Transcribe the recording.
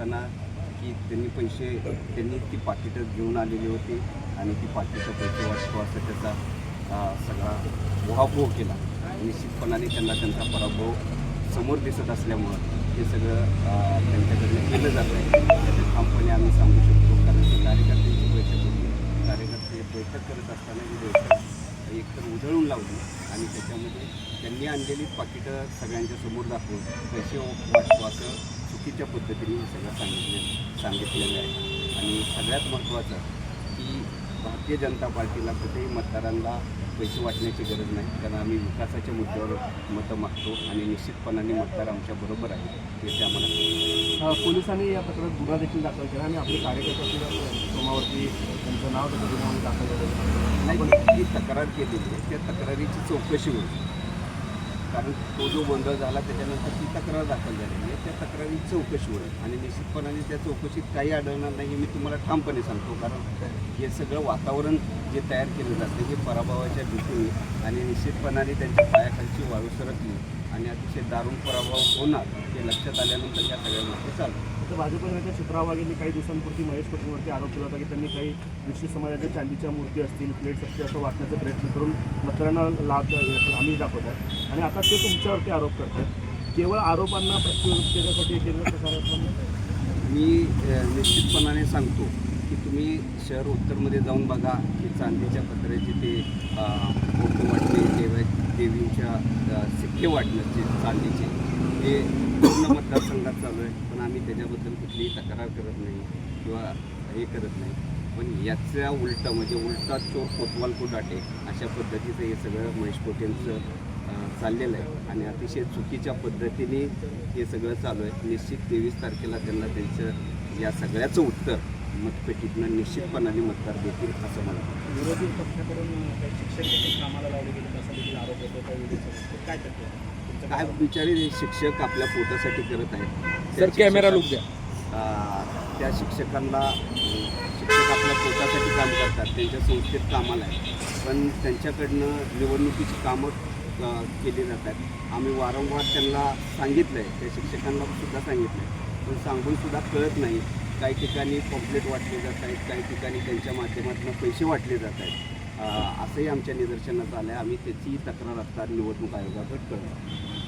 असताना की त्यांनी ती पाकिटं घेऊन आलेली होती आणि ती पाकिटं पैसे वाटतो असं त्याचा सगळा उहापोह केला. निश्चितपणाने त्यांना त्यांचा पराभव समोर दिसत असल्यामुळं हे सगळं त्यांच्याकडनं केलं जात आहे त्याचे ठामपणे आम्ही सांगू शकतो. कारण की कार्यकर्त्यांची बैठक होती. कार्यकर्ते बैठक करत असताना ही बैठक एकतर उधळून लावली आणि त्याच्यामध्ये त्यांनी आणलेली पाकिटं सगळ्यांच्या समोर दाखवून पैसे वाटतो असं चुकीच्या पद्धतीने हे सगळं सांगितलेलं आहे. आणि सगळ्यात महत्त्वाचं की भारतीय जनता पार्टीला कुठेही मतदारांना पैसे वाटण्याची गरज नाही. कारण आम्ही विकासाच्या मुद्द्यावर मतं मागतो आणि निश्चितपणाने मतदार आमच्या बरोबर आहे हे ते आम्हाला. पोलिसांनी या प्रकरणात गुन्हा देखील दाखल केला आणि आपले कार्यकर्ते सोमावरती त्यांचं नाव त्याच्या गुन्ह्यामध्ये दाखल झालं नाही. जी तक्रार केलेली आहे त्या तक्रारीची चौकशी होईल. कारण तो जो गोंधळ झाला त्याच्यानंतर ती तक्रार दाखल झालेली आहे. त्या तक्रारीची चौकशी होईल आणि निश्चितपणाने त्या चौकशीत काही आढळणार नाही हे मी तुम्हाला ठामपणे सांगतो. कारण हे सगळं वातावरण जे तयार केलं जातं हे पराभवाच्या भीतीने आणि निश्चितपणाने त्यांच्या पायाखालची वाळू सरकली आणि अतिशय दारुण पराभव होणार हे लक्षात आल्यानंतर या सगळ्या गोष्टी चालू. तर भाजप नेत्या चित्रा वाघेंनी काही दिवसांपूर्वी महेश पटेलवरती आरोप केला होता की त्यांनी काही विशिष्ट समाजाच्या चांदीच्या मूर्ती असतील, प्लेट्स असतील असं वाटण्याचा प्रयत्न करून मतदारांना लाभ आम्ही दाखवत आहे आणि आता ते तुमच्यावरती आरोप करतात. केवळ आरोपांना प्रत्युत्तरासाठी केंद्र सरकार मी निश्चितपणाने सांगतो की तुम्ही शहर उत्तरमध्ये जाऊन बघा की चांदीच्या पत्र्याचे ते फोटो वाटणे, देवींच्या सिक्के वाटण्याचे चांदीचे हे पूर्ण मतदारसंघात चालू आहे. पण आम्ही त्याच्याबद्दल कुठलीही तक्रार करत नाही किंवा हे करत नाही. पण याच्या उलटं म्हणजे उलटा चोर कोतवाल को डाटे अशा पद्धतीचं हे सगळं महेश पटेलचं चाललेलं आहे आणि अतिशय चुकीच्या पद्धतीने हे सगळं चालू आहे. निश्चित 23 तारखेला त्यांना त्यांचं या सगळ्याचं उत्तर मतपेटीतनं निश्चितपणाने मतदार देतील असं मला वाटतं. विरोधी पक्षाकडून शिक्षक देखील कामाला लावले गेले असा देखील आरोप होतो. काय करतो काय बिचारे शिक्षक आपल्या पोटासाठी करत आहेत. सर कॅमेरा लुक द्या. त्या शिक्षक आपल्या पोटासाठी काम करतात, त्यांच्या संस्थेत कामाला आहे. पण त्यांच्याकडनं निवडणुकीची कामं केली जातात. आम्ही वारंवार त्यांना सांगितलं आहे, त्या शिक्षकांना सुद्धा सांगितलं आहे, पण सांगूनसुद्धा कळत नाही. काही ठिकाणी पॉम्पलेट वाटले जात आहेत, काही ठिकाणी त्यांच्या माध्यमातून पैसे वाटले जात आहेत. असंही आमच्या निदर्शनात आलं आहे. आम्ही त्याची तक्रार आता निवडणूक आयोगाकडे करतो.